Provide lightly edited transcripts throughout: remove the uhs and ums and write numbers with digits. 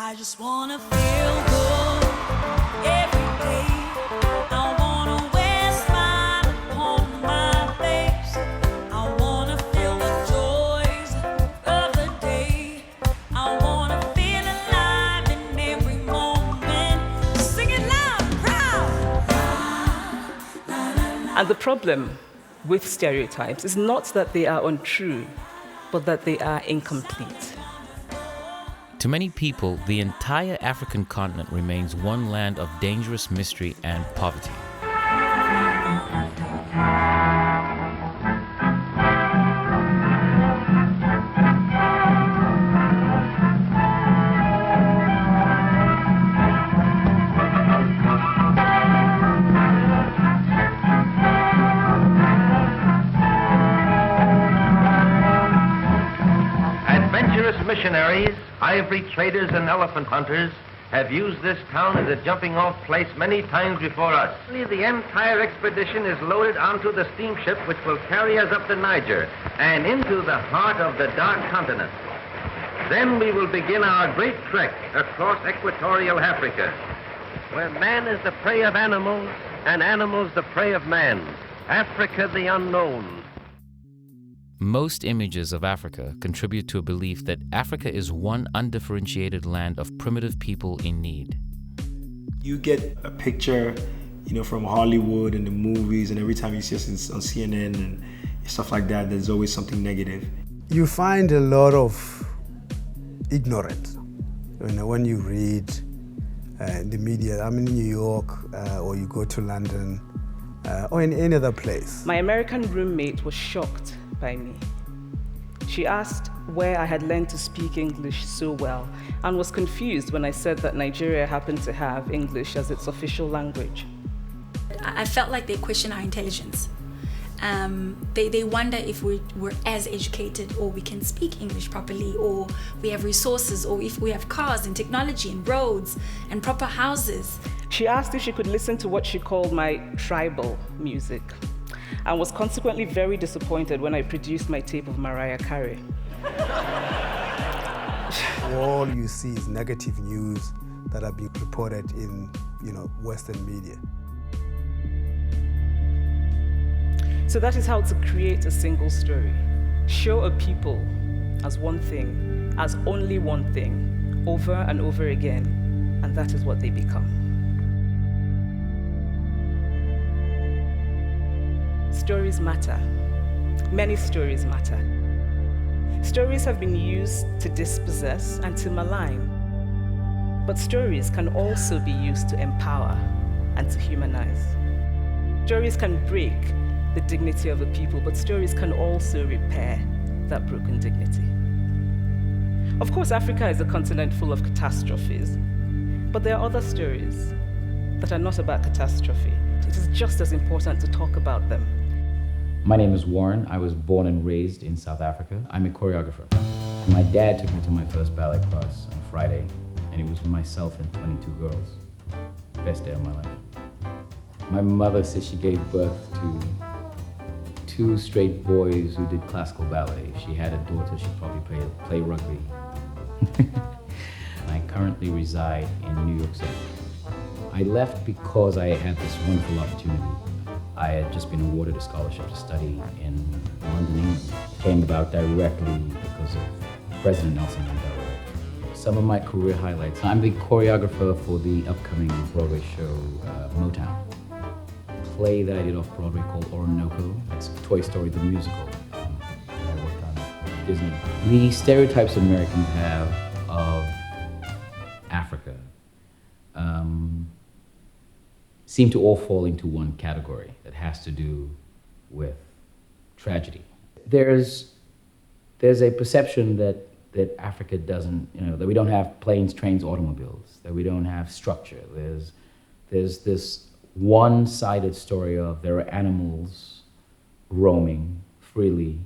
I just wanna feel good every day. I wanna wear a smile upon my face. I wanna feel the joys of the day. I wanna feel alive in every moment. Sing it loud and proud. And the problem with stereotypes is not that they are untrue, but that they are incomplete. To many people, the entire African continent remains one land of dangerous mystery and poverty. Missionaries, ivory traders, and elephant hunters have used this town as a jumping-off place many times before us. The entire expedition is loaded onto the steamship which will carry us up the Niger and into the heart of the Dark Continent. Then we will begin our great trek across equatorial Africa, where man is the prey of animals and animals the prey of man. Africa the unknown. Most images of Africa contribute to a belief that Africa is one undifferentiated land of primitive people in need. You get a picture, from Hollywood and the movies, and every time you see us on CNN and stuff like that, there's always something negative. You find a lot of ignorance when you read the media. I'm in New York, or you go to London, or in any other place. My American roommate was shocked by me. She asked where I had learned to speak English so well and was confused when I said that Nigeria happened to have English as its official language. I felt like they question our intelligence. They wonder if we're as educated or we can speak English properly, or we have resources, or if we have cars and technology and roads and proper houses. She asked if she could listen to what she called my tribal music, and was consequently very disappointed when I produced my tape of Mariah Carey. All you see is negative news that are being reported in, Western media. So that is how to create a single story. Show a people as one thing, as only one thing, over and over again, and that is what they become. Stories matter. Many stories matter. Stories have been used to dispossess and to malign. But stories can also be used to empower and to humanize. Stories can break the dignity of a people, but stories can also repair that broken dignity. Of course, Africa is a continent full of catastrophes, but there are other stories that are not about catastrophe. It is just as important to talk about them. My name is Warren. I was born and raised in South Africa. I'm a choreographer. My dad took me to my first ballet class on Friday, and it was for myself and 22 girls. Best day of my life. My mother says she gave birth to 2 straight boys who did classical ballet. If she had a daughter, she'd probably play rugby. I currently reside in New York City. I left because I had this wonderful opportunity. I had just been awarded a scholarship to study in London, England. It came about directly because of President Nelson Mandela. Some of my career highlights. I'm the choreographer for the upcoming Broadway show, Motown. A play that I did off Broadway called Orinoco. It's Toy Story the musical. I worked on Disney. The stereotypes Americans have of Africa seem to all fall into one category that has to do with tragedy. There's a perception that Africa doesn't, that we don't have planes, trains, automobiles, that we don't have structure. There's this one-sided story of there are animals roaming freely.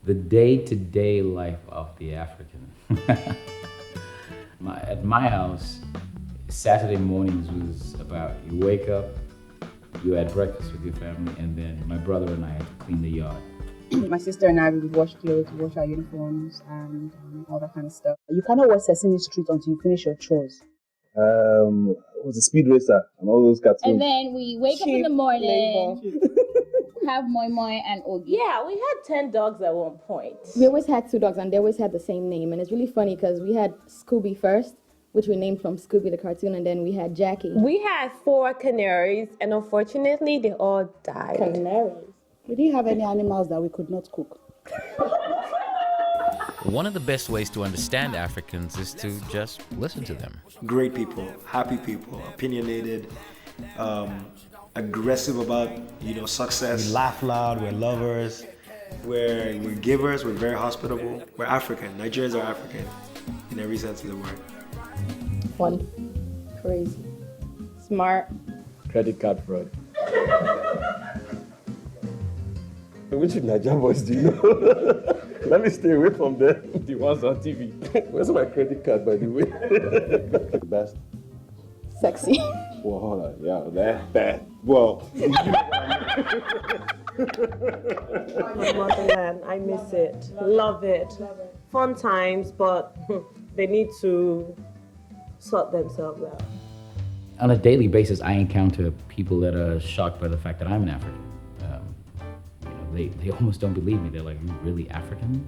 The day-to-day life of the African. At my house, Saturday mornings was about you wake up, you had breakfast with your family, and then my brother and I had to clean the yard. My sister and I, we would wash clothes, wash our uniforms, and all that kind of stuff. You cannot watch Sesame Street until you finish your chores. Was a Speed Racer and all those cartoons. And then we wake up in the morning, have moi moi and Ogi. Yeah, we had 10 dogs at one point. We always had 2 dogs and they always had the same name. And it's really funny because we had Scooby first, which we named from Scooby the cartoon, and then we had Jackie. We had 4 canaries, and unfortunately, they all died. Canaries? We didn't have any animals that we could not cook. One of the best ways to understand Africans is to just listen to them. Great people, happy people, opinionated, aggressive about, success. We laugh loud, we're lovers. We're givers, we're very hospitable. We're African. Nigerians are African in every sense of the word. Fun, crazy, smart. Credit card fraud. Which Nigerian boys do you know? Let me stay away from them. The ones on TV. Where's my credit card, by the way? Best. Sexy. Well, hold on. Yeah, that. Well. My motherland, I miss it. Love it. Fun times, but they need to sort themselves out. On a daily basis, I encounter people that are shocked by the fact that I'm an African. They almost don't believe me. They're like, "You really African?"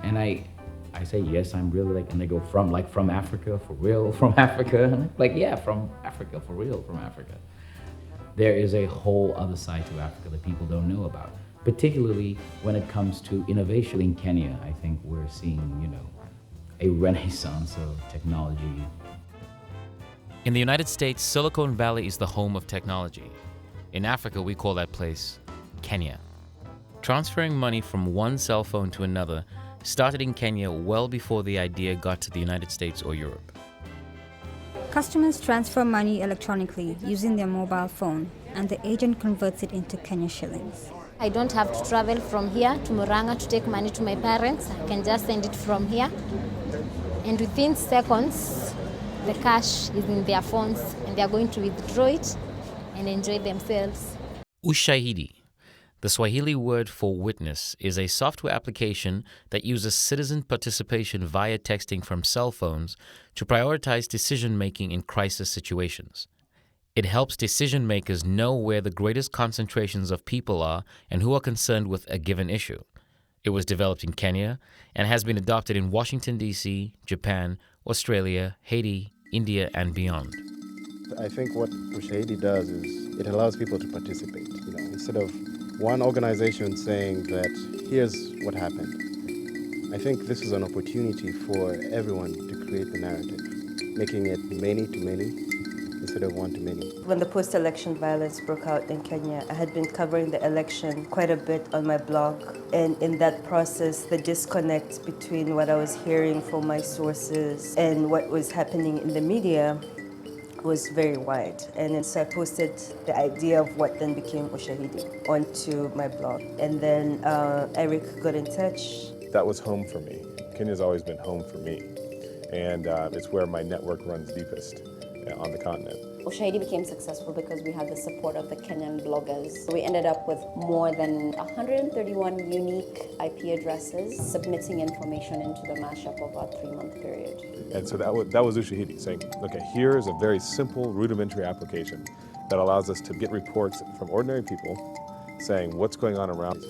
And I say, "Yes, I'm really and they go, from Africa, for real, from Africa?" And I'm like, "Yeah, from Africa, for real, from Africa." There is a whole other side to Africa that people don't know about, particularly when it comes to innovation. In Kenya, I think we're seeing, a renaissance of technology. In the United States, Silicon Valley is the home of technology. In Africa, we call that place Kenya. Transferring money from one cell phone to another started in Kenya well before the idea got to the United States or Europe. Customers transfer money electronically using their mobile phone, and the agent converts it into Kenya shillings. I don't have to travel from here to Murang'a to take money to my parents. I can just send it from here. And within seconds, the cash is in their phones, and they are going to withdraw it and enjoy themselves. Ushahidi, the Swahili word for witness, is a software application that uses citizen participation via texting from cell phones to prioritize decision-making in crisis situations. It helps decision makers know where the greatest concentrations of people are and who are concerned with a given issue. It was developed in Kenya and has been adopted in Washington, D.C., Japan, Australia, Haiti, India, and beyond. I think what Ushahidi does is it allows people to participate. Instead of one organization saying that here's what happened. I think this is an opportunity for everyone to create the narrative, making it many to many instead of one to many. When the post-election violence broke out in Kenya, I had been covering the election quite a bit on my blog. And in that process, the disconnect between what I was hearing from my sources and what was happening in the media was very wide. And then so I posted the idea of what then became Ushahidi onto my blog. And then Erik got in touch. That was home for me. Kenya's always been home for me. And it's where my network runs deepest on the continent. Ushahidi became successful because we had the support of the Kenyan bloggers. We ended up with more than 131 unique IP addresses submitting information into the mashup of our 3-month period. And so that was Ushahidi saying, okay, here is a very simple rudimentary application that allows us to get reports from ordinary people saying what's going on around.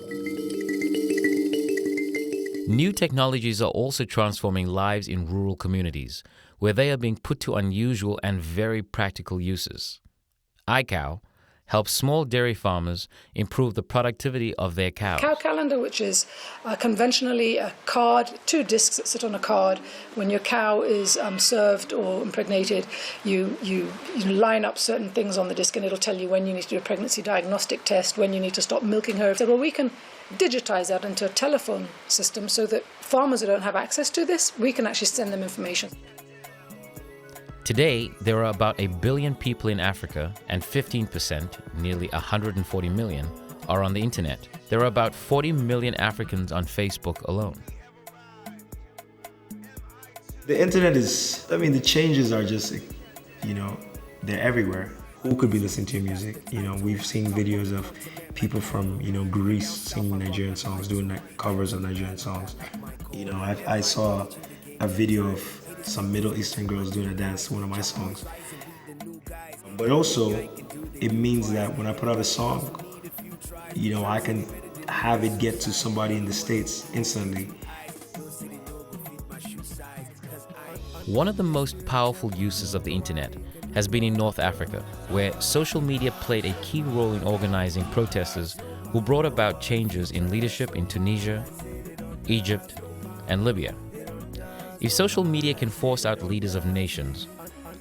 New technologies are also transforming lives in rural communities, where they are being put to unusual and very practical uses. iCow helps small dairy farmers improve the productivity of their cows. Cow calendar, which is conventionally a card, 2 discs that sit on a card. When your cow is served or impregnated, you line up certain things on the disc and it'll tell you when you need to do a pregnancy diagnostic test, when you need to stop milking her. So, well, we can digitize that into a telephone system so that farmers who don't have access to this, we can actually send them information. Today, there are about 1 billion people in Africa, and 15%, nearly 140 million, are on the internet. There are about 40 million Africans on Facebook alone. The internet is, the changes are just, they're everywhere. who could be listening to your music. You know, we've seen videos of people from, you know, Greece singing Nigerian songs, doing like covers of Nigerian songs. You know, I saw a video of some Middle Eastern girls doing a dance to one of my songs. But also, it means that when I put out a song, you know, I can have it get to somebody in the States instantly. One of the most powerful uses of the internet has been in North Africa, where social media played a key role in organizing protesters who brought about changes in leadership in Tunisia, Egypt, and Libya. If social media can force out leaders of nations,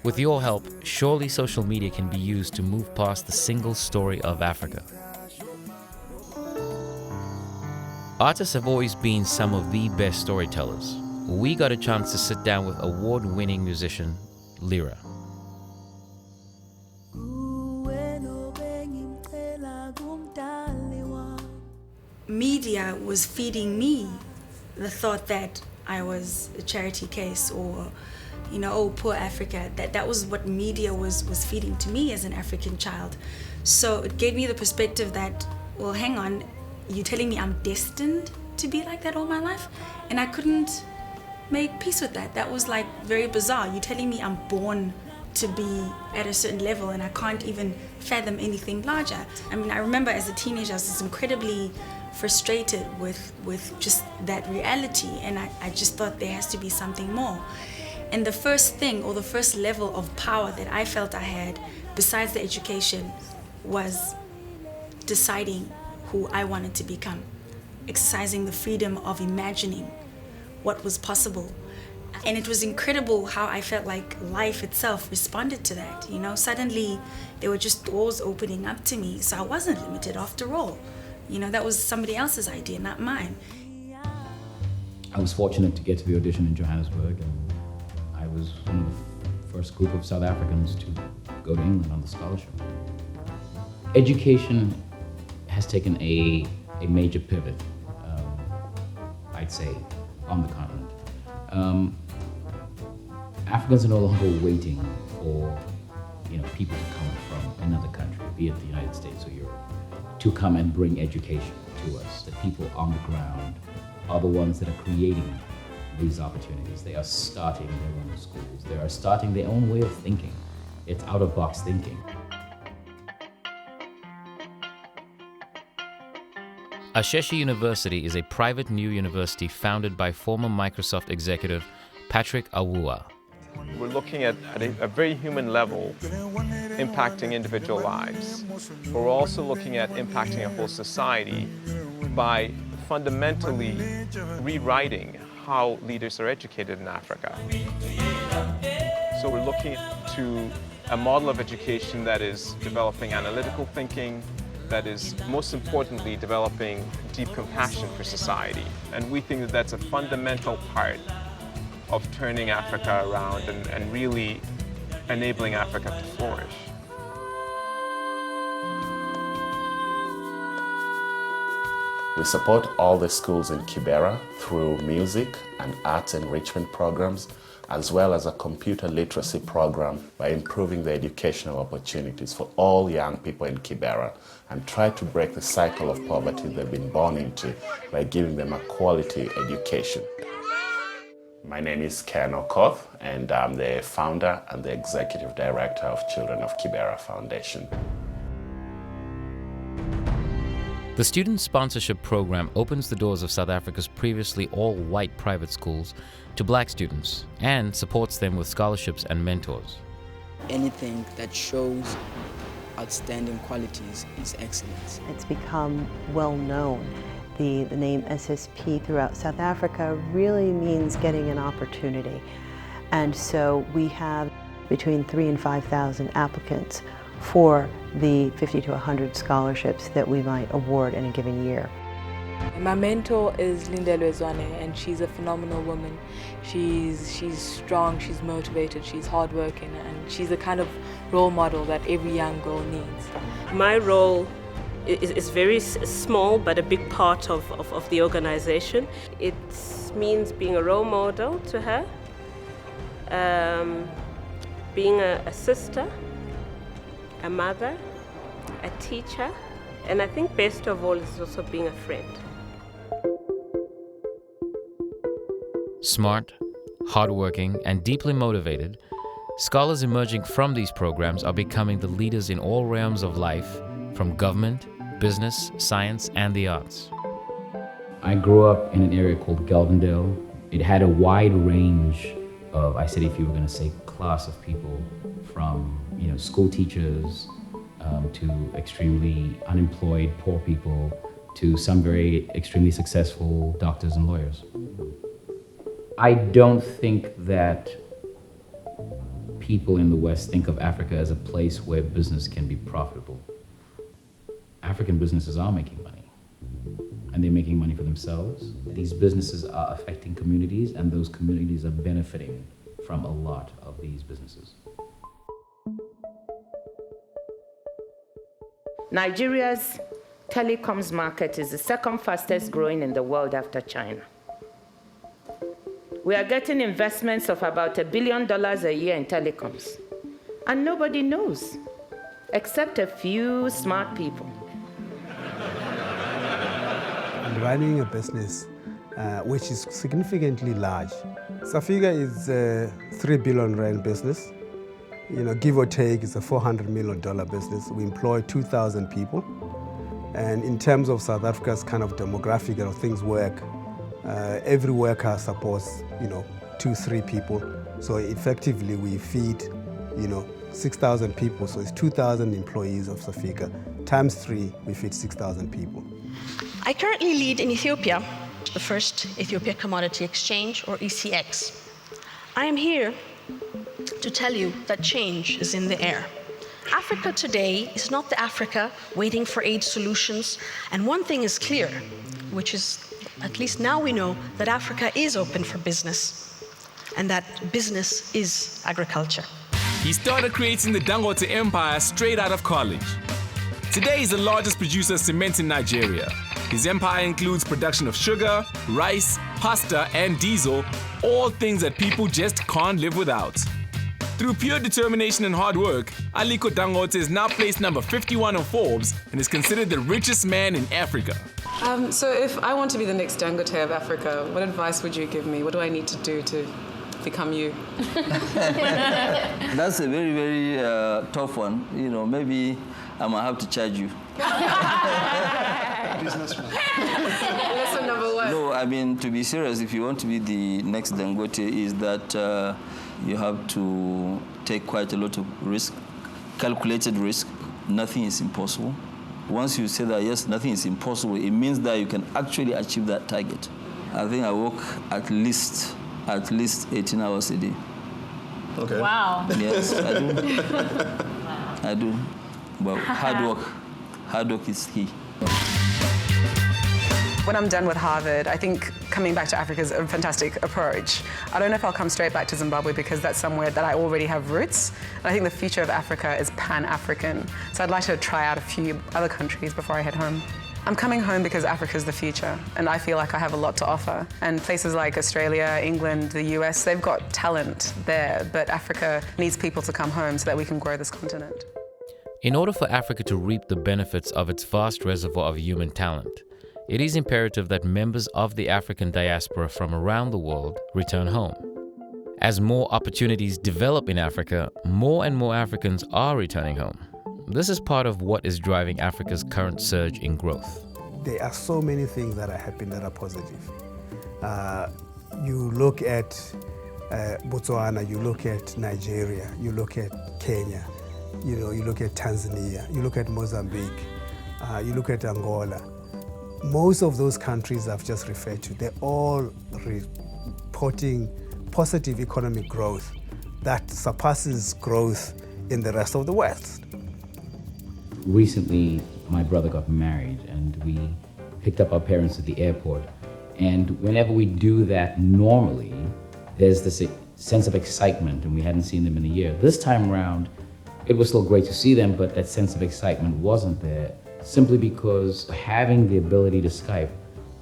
with your help, surely social media can be used to move past the single story of Africa. Artists have always been some of the best storytellers. We got a chance to sit down with award-winning musician Lira. Media was feeding me the thought that I was a charity case, or, you know, oh, poor Africa. That was what media was feeding to me as an African child. So it gave me the perspective that, well, hang on, you're telling me I'm destined to be like that all my life? And I couldn't make peace with that. That was like very bizarre. You're telling me I'm born to be at a certain level and I can't even fathom anything larger. I mean, I remember as a teenager I was just incredibly frustrated with just that reality, and I just thought there has to be something more. And the first thing, or the first level of power that I felt I had, besides the education, was deciding who I wanted to become, exercising the freedom of imagining what was possible. And it was incredible how I felt like life itself responded to that. You know, suddenly there were just doors opening up to me, so I wasn't limited after all. You know, that was somebody else's idea, not mine. I was fortunate to get to the audition in Johannesburg, and I was one of the first group of South Africans to go to England on the scholarship. Education has taken a major pivot, I'd say, on the continent. Africans are no longer waiting for, you know, people to come from another country, be it the United States or Europe, to come and bring education to us. The people on the ground are the ones that are creating these opportunities. They are starting their own schools. They are starting their own way of thinking. It's out-of-box thinking. Ashesi University is a private new university founded by former Microsoft executive Patrick Awuah. We're looking at a very human level, impacting individual lives. But we're also looking at impacting a whole society by fundamentally rewriting how leaders are educated in Africa. So we're looking to a model of education that is developing analytical thinking, that is most importantly developing deep compassion for society. And we think that that's a fundamental part of turning Africa around and really enabling Africa to flourish. We support all the schools in Kibera through music and arts enrichment programs, as well as a computer literacy program by improving the educational opportunities for all young people in Kibera and try to break the cycle of poverty they've been born into by giving them a quality education. My name is Ken Okoth, and I'm the founder and the executive director of Children of Kibera Foundation. The student sponsorship program opens the doors of South Africa's previously all-white private schools to black students and supports them with scholarships and mentors. Anything that shows outstanding qualities is excellence. It's become well known. The name SSP throughout South Africa really means getting an opportunity. And so we have between 3,000 and 5,000 applicants for the 50 to 100 scholarships that we might award in a given year. My mentor is Lindelo Zwane, and she's a phenomenal woman. She's strong, she's motivated, she's hardworking, and she's the kind of role model that every young girl needs. My role is very small, but a big part of the organization. It means being a role model to her, being a sister, a mother, a teacher, and I think best of all is also being a friend. Smart, hardworking, and deeply motivated, scholars emerging from these programs are becoming the leaders in all realms of life, from government, business, science, and the arts. I grew up in an area called Galvindale. It had a wide range of, I said if you were going to say, class of people, from school teachers to extremely unemployed poor people to some very extremely successful doctors and lawyers. I don't think that people in the West think of Africa as a place where business can be profitable. African businesses are making money, and they're making money for themselves. These businesses are affecting communities, and those communities are benefiting from a lot of these businesses. Nigeria's telecoms market is the second fastest growing in the world after China. We are getting investments of about $1 billion a year in telecoms, and nobody knows, except a few smart people. I'm running a business which is significantly large. Safiga is a 3 billion rand business. Give or take, it's a $400 million business. We employ 2,000 people. And in terms of South Africa's kind of demographic and how things work, every worker supports, 2-3 people. So effectively we feed, 6,000 people. So it's 2,000 employees of Safiga. Times 3, we feed 6,000 people. I currently lead in Ethiopia, the first Ethiopia Commodity Exchange, or ECX. I am here to tell you that change is in the air. Africa today is not the Africa waiting for aid solutions, and one thing is clear, which is, at least now we know, that Africa is open for business, and that business is agriculture. He started creating the Dangote empire straight out of college. Today he's the largest producer of cement in Nigeria. His empire includes production of sugar, rice, pasta, and diesel, all things that people just can't live without. Through pure determination and hard work, Aliko Dangote is now placed number 51 on Forbes and is considered the richest man in Africa. So if I want to be the next Dangote of Africa, what advice would you give me? What do I need to do to become you? That's a very, very tough one. Maybe I might have to charge you. Businessman. Lesson number 1. No, to be serious, if you want to be the next Dangote, is that you have to take quite a lot of risk, calculated risk. Nothing is impossible. Once you say that, yes, nothing is impossible, it means that you can actually achieve that target. I think I work at least 18 hours a day. Okay. Wow. Yes, I do. I do. But hard work is key. When I'm done with Harvard, I think coming back to Africa is a fantastic approach. I don't know if I'll come straight back to Zimbabwe because that's somewhere that I already have roots. And I think the future of Africa is Pan-African. So I'd like to try out a few other countries before I head home. I'm coming home because Africa is the future, and I feel like I have a lot to offer. And places like Australia, England, the US, they've got talent there, but Africa needs people to come home so that we can grow this continent. In order for Africa to reap the benefits of its vast reservoir of human talent, it is imperative that members of the African diaspora from around the world return home. As more opportunities develop in Africa, more and more Africans are returning home. This is part of what is driving Africa's current surge in growth. There are so many things that are happening that are positive. You look at Botswana, you look at Nigeria, you look at Kenya, you look at Tanzania, you look at Mozambique, you look at Angola. Most of those countries I've just referred to, they're all reporting positive economic growth that surpasses growth in the rest of the West. Recently, my brother got married and we picked up our parents at the airport. And whenever we do that normally, there's this sense of excitement, and we hadn't seen them in a year. This time around, it was still great to see them, but that sense of excitement wasn't there, simply because having the ability to Skype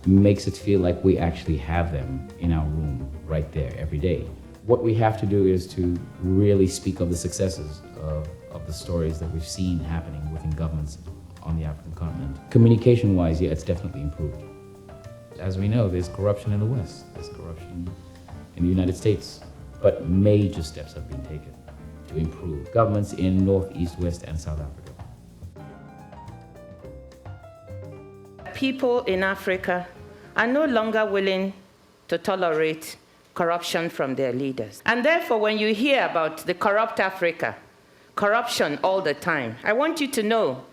makes it feel like we actually have them in our room right there every day. What we have to do is to really speak of the successes of of the stories that we've seen happening within governments on the African continent. Communication-wise, yeah, it's definitely improved. As we know, there's corruption in the West, there's corruption in the United States, but major steps have been taken to improve governments in North, East, West, and South Africa. People in Africa are no longer willing to tolerate corruption from their leaders. And therefore, when you hear about the corrupt Africa, corruption all the time, I want you to know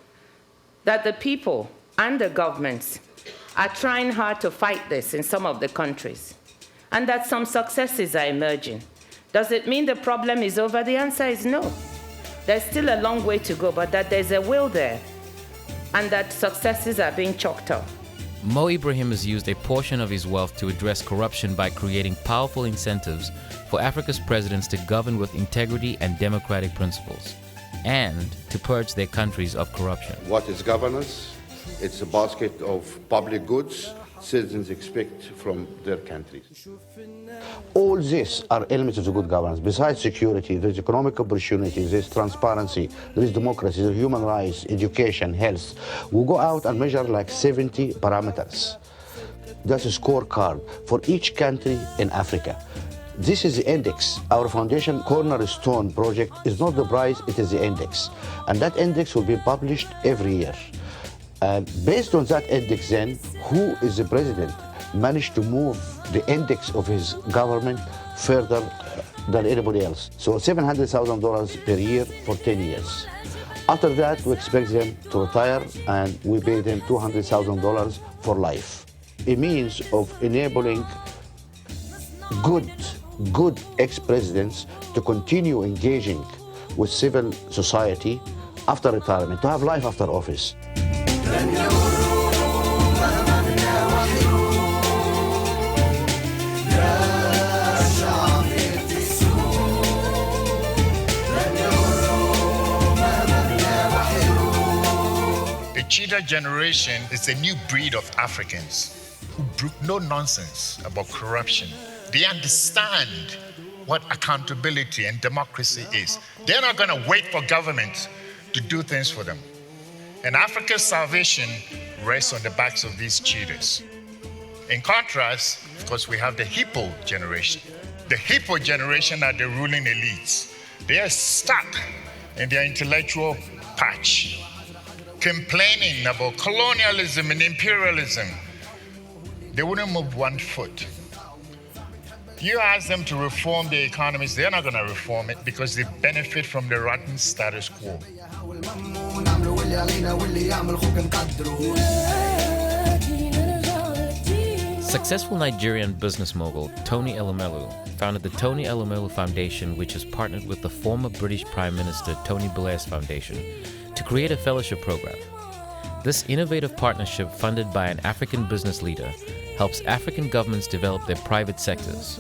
that the people and the governments are trying hard to fight this in some of the countries, and that some successes are emerging. Does it mean the problem is over? The answer is no. There's still a long way to go, but that there's a will there, and that successes are being chalked up. Mo Ibrahim has used a portion of his wealth to address corruption by creating powerful incentives for Africa's presidents to govern with integrity and democratic principles, and to purge their countries of corruption. What is governance? It's a basket of public goods citizens expect from their countries. All these are elements of the good governance. Besides security, there's economic opportunity, there's transparency, there is democracy, there's human rights, education, health. We go out and measure like 70 parameters. That's a scorecard for each country in Africa. This is the index. Our foundation cornerstone project is not the prize, it is the index. And that index will be published every year. And based on that index then, who is the president managed to move the index of his government further than anybody else. So $700,000 per year for 10 years. After that, we expect them to retire and we pay them $200,000 for life. A means of enabling good ex-presidents to continue engaging with civil society after retirement, to have life after office. The Cheetah generation is a new breed of Africans who brook no nonsense about corruption. They understand what accountability and democracy is. They're not going to wait for government to do things for them. And Africa's salvation rests on the backs of these cheetahs. In contrast, of course, we have the Hippo generation. The Hippo generation are the ruling elites. They are stuck in their intellectual patch, complaining about colonialism and imperialism. They wouldn't move one foot. You ask them to reform their economies, they're not going to reform it because they benefit from the rotten status quo. Successful Nigerian business mogul Tony Elumelu founded the Tony Elumelu Foundation, which has partnered with the former British Prime Minister Tony Blair's foundation to create a fellowship program. This innovative partnership, funded by an African business leader, helps African governments develop their private sectors.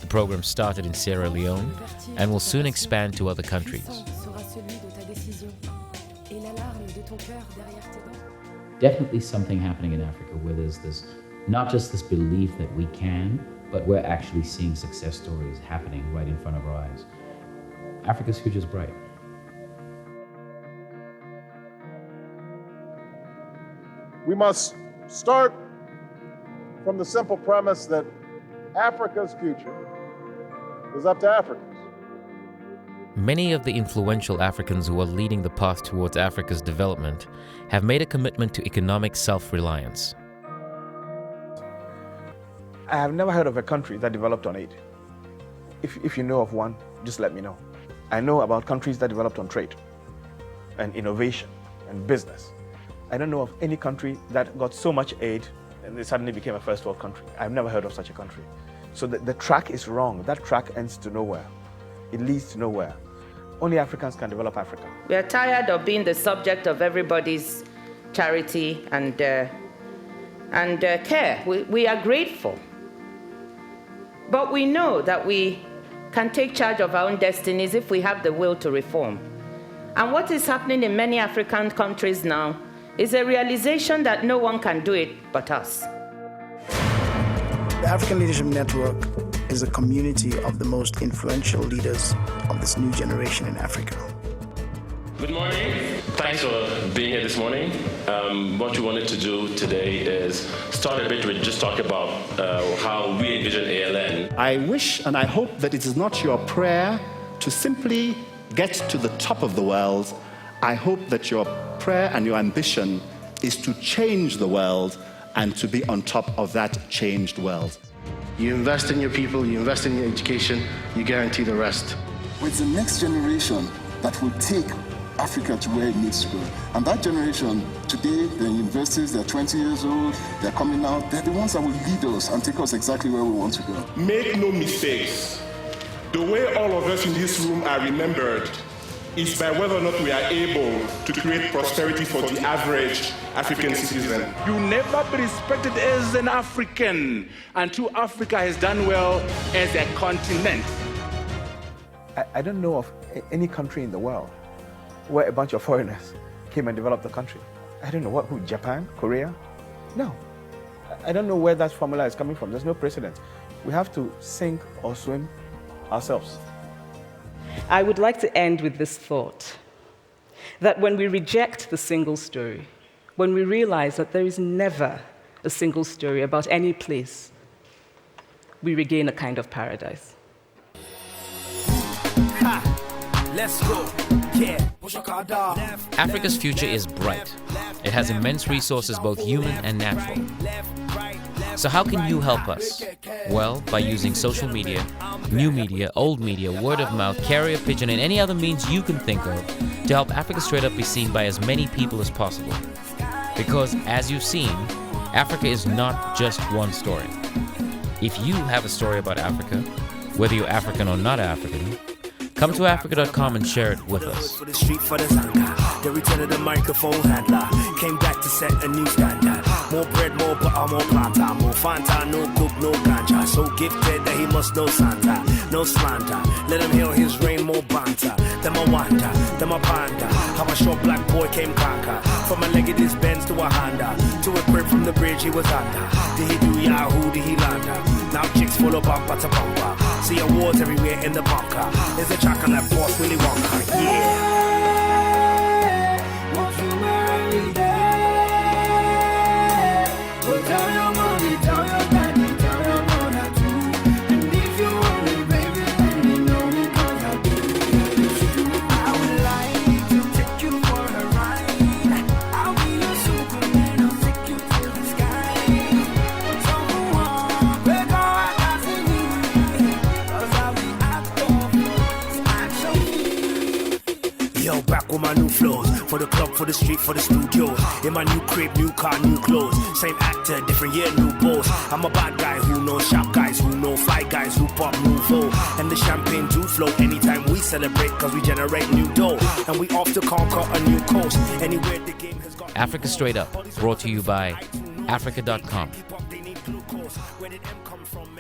The program started in Sierra Leone and will soon expand to other countries. Definitely something happening in Africa where there's this, not just this belief that we can, but we're actually seeing success stories happening right in front of our eyes. Africa's future is bright. We must start from the simple premise that Africa's future is up to Africans. Many of the influential Africans who are leading the path towards Africa's development have made a commitment to economic self-reliance. I have never heard of a country that developed on aid. If you know of one, just let me know. I know about countries that developed on trade and innovation and business. I don't know of any country that got so much aid and they suddenly became a first world country. I've never heard of such a country. So the track is wrong. That track ends to nowhere. It leads to nowhere. Only Africans can develop Africa. We are tired of being the subject of everybody's charity and care. We are grateful. But we know that we can take charge of our own destinies if we have the will to reform. And what is happening in many African countries now is a realization that no one can do it but us. The African Leadership Network is a community of the most influential leaders of this new generation in Africa. Good morning. Thanks for being here this morning. What we wanted to do today is start a bit with just talk about how we envision ALN. I wish and I hope that it is not your prayer to simply get to the top of the world. I hope that your prayer and your ambition is to change the world and to be on top of that changed world. You invest in your people, you invest in your education, you guarantee the rest. It's the next generation that will take Africa to where it needs to go. And that generation, today, they're in universities, they're 20 years old, they're coming out, they're the ones that will lead us and take us exactly where we want to go. Make no mistakes. The way all of us in this room are remembered is by whether or not we are able to create prosperity for the average African citizen. You'll never be respected as an African until Africa has done well as a continent. I don't know of any country in the world where a bunch of foreigners came and developed the country. I don't know who, Japan, Korea? No. I don't know where that formula is coming from. There's no precedent. We have to sink or swim ourselves. I would like to end with this thought, that when we reject the single story, when we realize that there is never a single story about any place, we regain a kind of paradise. Let's go. Africa's future is bright. It has immense resources, both human and natural. So how can you help us? Well, by using social media, new media, old media, word of mouth, carrier pigeon, and any other means you can think of to help Africa Straight Up be seen by as many people as possible. Because, as you've seen, Africa is not just one story. If you have a story about Africa, whether you're African or not African, come to Africa.com and share it with us. For the street, for the zanga. The return of the microphone handler came back to set a new standard. More bread, more butter, more planta, more Fanta, no cook, no ganja. So gifted that he must know Santa, no slander. Let him hear his rain, more banter. Them a wonder, them a panda. How a short black boy came conquer. From a leg of his Benz to a Honda, to a crib from the bridge he was under. Did he do Yahoo? Did he lander? Now chicks full of bumper to bumper. See awards everywhere in the bunker. There's a chocolate boss, Willy Wonka, yeah. Won't you marry there? Well, tell your mommy, tell your daddy, tell your mother too. And if you want me, baby, let me know because I do. I would like to take you for a ride. I'll be your Superman, I'll take you to the sky. Someone, break our hearts in me, 'cause I'll be yo, back with my new flows. For the club, for the street, for the studios. In my new crib, new car, new clothes. Same actor, different year, new boss. I'm a bad guy who knows shop guys, who know fly guys, who pop nouveau. And the champagne do flow anytime we celebrate, cause we generate new dough. And we off to conquer a new coast. Anywhere the game has gone. Africa Straight Up, brought to you by Africa.com. Where did M come from?